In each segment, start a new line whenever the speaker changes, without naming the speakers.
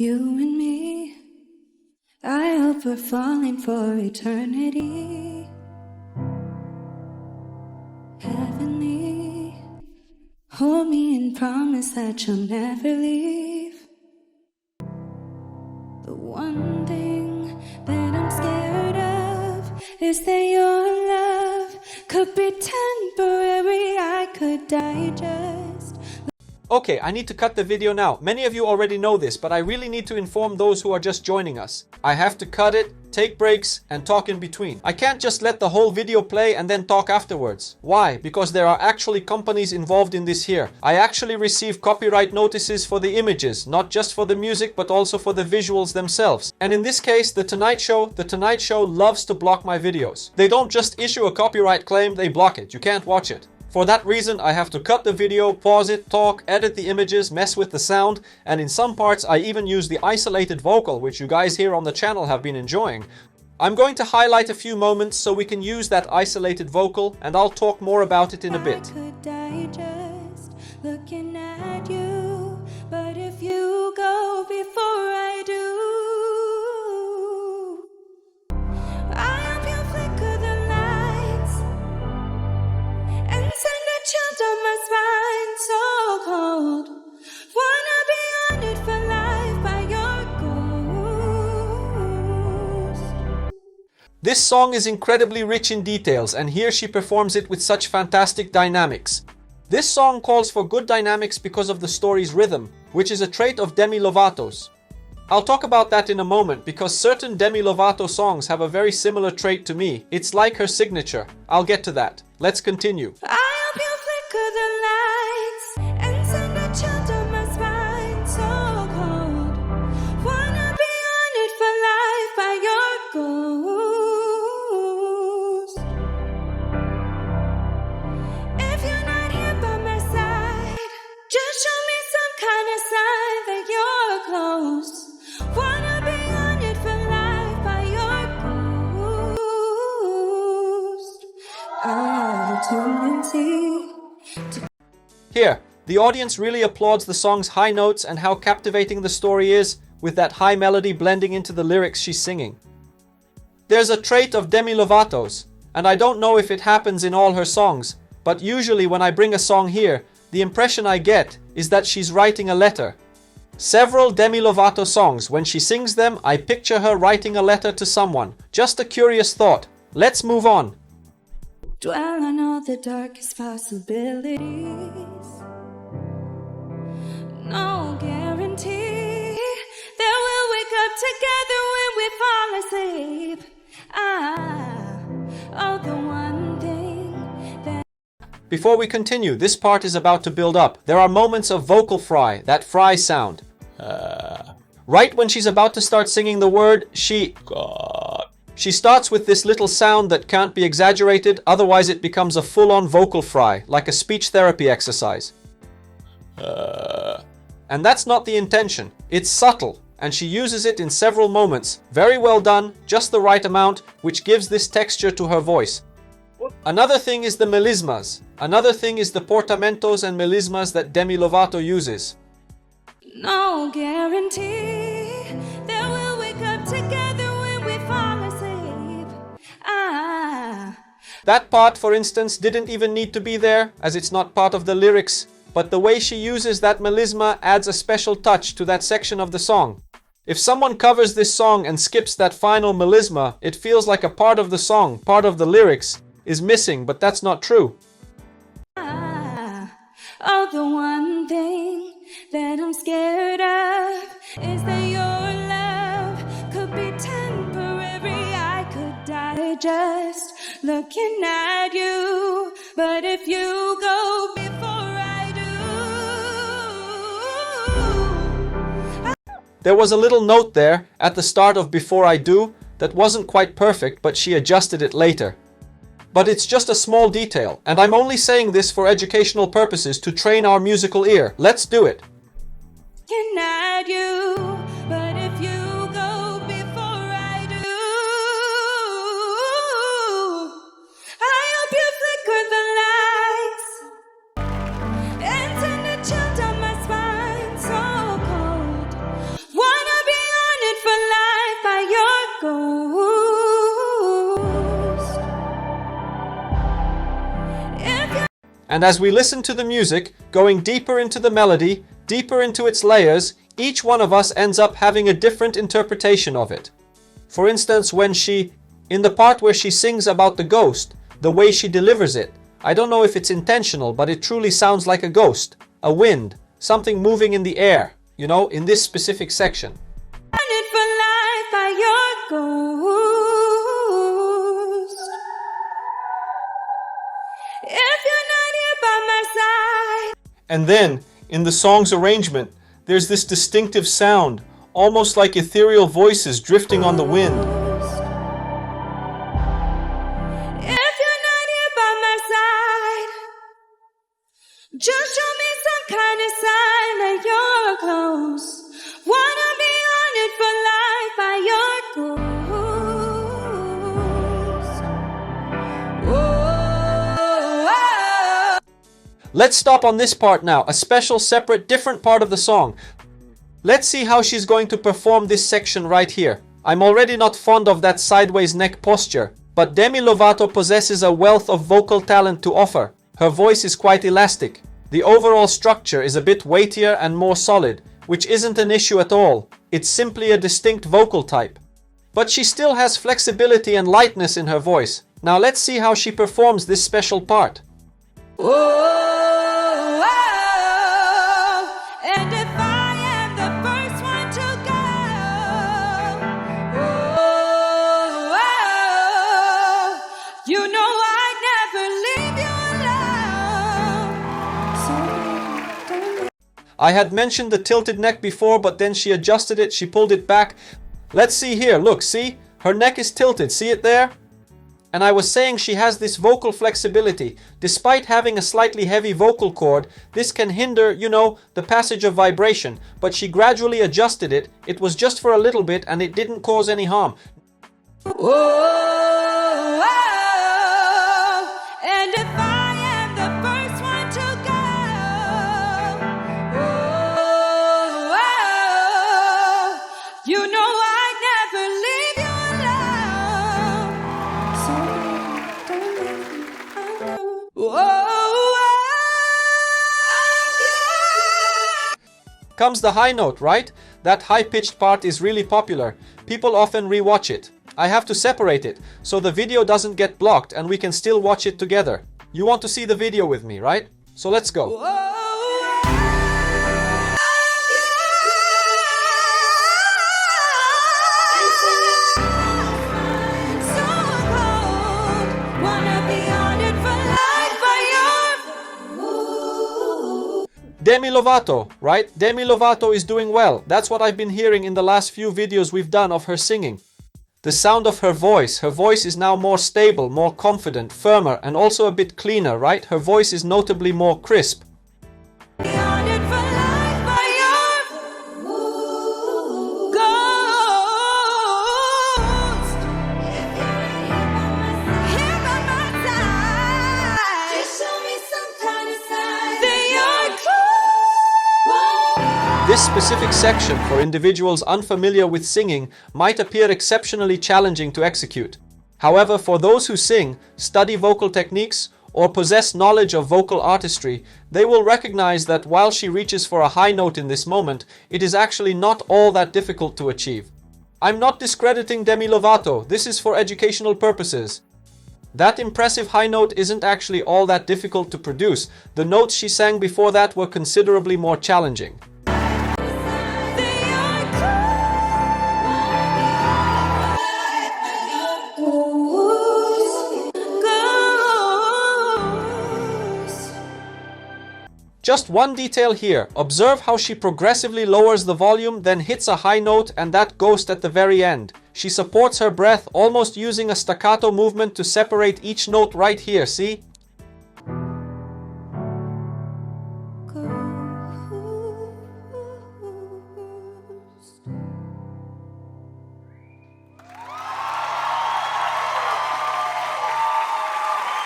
You and me, I hope we're falling for eternity. Heavenly, hold me and promise that you'll never leave. The one thing that I'm scared of is that your love could be temporary. I could digest.
Okay, I need to cut the video now. Many of you already know this, but I really need to inform those who are just joining us. I have to cut it, take breaks, and talk in between. I can't just let the whole video play and then talk afterwards. Why? Because there are actually companies involved in this here. I actually receive copyright notices for the images, not just for the music, but also for the visuals themselves. And in this case, The Tonight Show loves to block my videos. They don't just issue a copyright claim, they block it. You can't watch it. For that reason, I have to cut the video, pause it, talk, edit the images, mess with the sound, and in some parts I even use the isolated vocal, which you guys here on the channel have been enjoying. I'm going to highlight a few moments so we can use that isolated vocal, and I'll talk more about it in a bit.
I could digest looking at you, but if you go before I do, I hope you flicker the lights and send a chill down my spine, so cold. Wanna be on it for life by your ghost.
This song is incredibly rich in details, and here she performs it with such fantastic dynamics. This song calls for good dynamics because of the story's rhythm, which is a trait of Demi Lovato's. I'll talk about that in a moment, because certain Demi Lovato songs have a very similar trait to me. It's like her signature. I'll get to that. Let's continue.
I hope you flicker the lights and send a chill down my spine, so cold. Wanna be on it for life by your ghost. If you're not here by my side, just show me some kind of sign that you're close. Wanna be on it for life by your ghost.
Here, the audience really applauds the song's high notes and how captivating the story is, with that high melody blending into the lyrics she's singing. There's a trait of Demi Lovato's, and I don't know if it happens in all her songs, but usually when I bring a song here, the impression I get is that she's writing a letter. Several Demi Lovato songs, when she sings them, I picture her writing a letter to someone. Just a curious thought. Let's move on.
Dwell on all the darkest possibilities. No guarantee that we'll wake up together when we fall asleep. The one thing that...
Before we continue, this part is about to build up. There are moments of vocal fry, that fry sound. Right when she's about to start singing the word, she starts with this little sound that can't be exaggerated, otherwise it becomes a full-on vocal fry, like a speech therapy exercise. And that's not the intention. It's subtle, and she uses it in several moments. Very well done, just the right amount, which gives this texture to her voice. Another thing is the melismas. Another thing is the portamentos and melismas that Demi Lovato uses.
No guarantee that we'll wake up together when we fall asleep.
That part, for instance, didn't even need to be there, as it's not part of the lyrics, but the way she uses that melisma adds a special touch to that section of the song. If someone covers this song and skips that final melisma, it feels like a part of the song, part of the lyrics, is missing, but that's not true.
The one thing that I'm scared of is that your love could be temporary. I could digest looking at you, but if you go before I do...
There was a little note there at the start of Before I Do that wasn't quite perfect, but she adjusted it later. But it's just a small detail, and I'm only saying this for educational purposes to train our musical ear. Let's do it.
Looking at you, but if you go before I do, I hope you flicker the lights and send a chill down my spine, so cold. Wanna
And as we listen to the music, going deeper into the melody, deeper into its layers, each one of us ends up having a different interpretation of it. For instance, in the part where she sings about the ghost, the way she delivers it, I don't know if it's intentional, but it truly sounds like a ghost, a wind, something moving in the air, you know, in this specific section.
Wanted for life by your ghost. If you're not here by my side.
And then, in the song's arrangement, there's this distinctive sound, almost like ethereal voices drifting on the wind.
If you're not here by my side, just show me some kind of sign that you're close. Wanna be honored for life by your ghost. Whoa.
Let's stop on this part now, a special, separate, different part of the song. Let's see how she's going to perform this section right here. I'm already not fond of that sideways neck posture, but Demi Lovato possesses a wealth of vocal talent to offer. Her voice is quite elastic. The overall structure is a bit weightier and more solid, which isn't an issue at all. It's simply a distinct vocal type. But she still has flexibility and lightness in her voice. Now let's see how she performs this special part.
Whoa, and if I am the first one to go, you know I'd never leave you alone. So
I had mentioned the tilted neck before, but then she adjusted it, she pulled it back. Let's see here, look, see? Her neck is tilted, see it there? And I was saying she has this vocal flexibility. Despite having a slightly heavy vocal cord, this can hinder, you know, the passage of vibration. But she gradually adjusted it. It was just for a little bit and it didn't cause any harm.
whoa, and if I am the first one to go, you know I'd never leave you alone. So don't leave me alone.
Comes the high note, right? That high-pitched part is really popular. People often rewatch it. I have to separate it, so the video doesn't get blocked and we can still watch it together. You want to see the video with me, right? So let's go. Demi Lovato, right? Demi Lovato is doing well. That's what I've been hearing in the last few videos we've done of her singing. The sound of her voice is now more stable, more confident, firmer, and also a bit cleaner, right? Her voice is notably more crisp. This specific section for individuals unfamiliar with singing might appear exceptionally challenging to execute. However, for those who sing, study vocal techniques, or possess knowledge of vocal artistry, they will recognize that while she reaches for a high note in this moment, it is actually not all that difficult to achieve. I'm not discrediting Demi Lovato, this is for educational purposes. That impressive high note isn't actually all that difficult to produce. The notes she sang before that were considerably more challenging. Just one detail here. Observe how she progressively lowers the volume, then hits a high note and that ghost at the very end. She supports her breath, almost using a staccato movement to separate each note right here, see?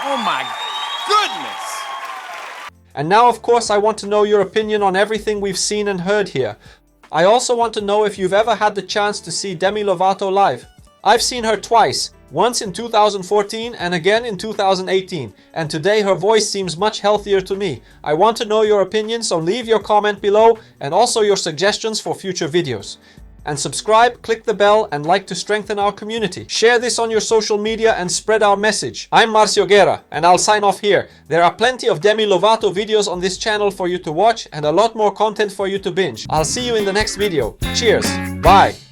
Oh my goodness!
And now, of course, I want to know your opinion on everything we've seen and heard here. I also want to know if you've ever had the chance to see Demi Lovato live. I've seen her twice, once in 2014 and again in 2018, and today her voice seems much healthier to me. I want to know your opinion, so leave your comment below and also your suggestions for future videos. And subscribe, click the bell, and like to strengthen our community. Share this on your social media and spread our message. I'm Márcio Guerra, and I'll sign off here. There are plenty of Demi Lovato videos on this channel for you to watch and a lot more content for you to binge. I'll see you in the next video. Cheers. Bye.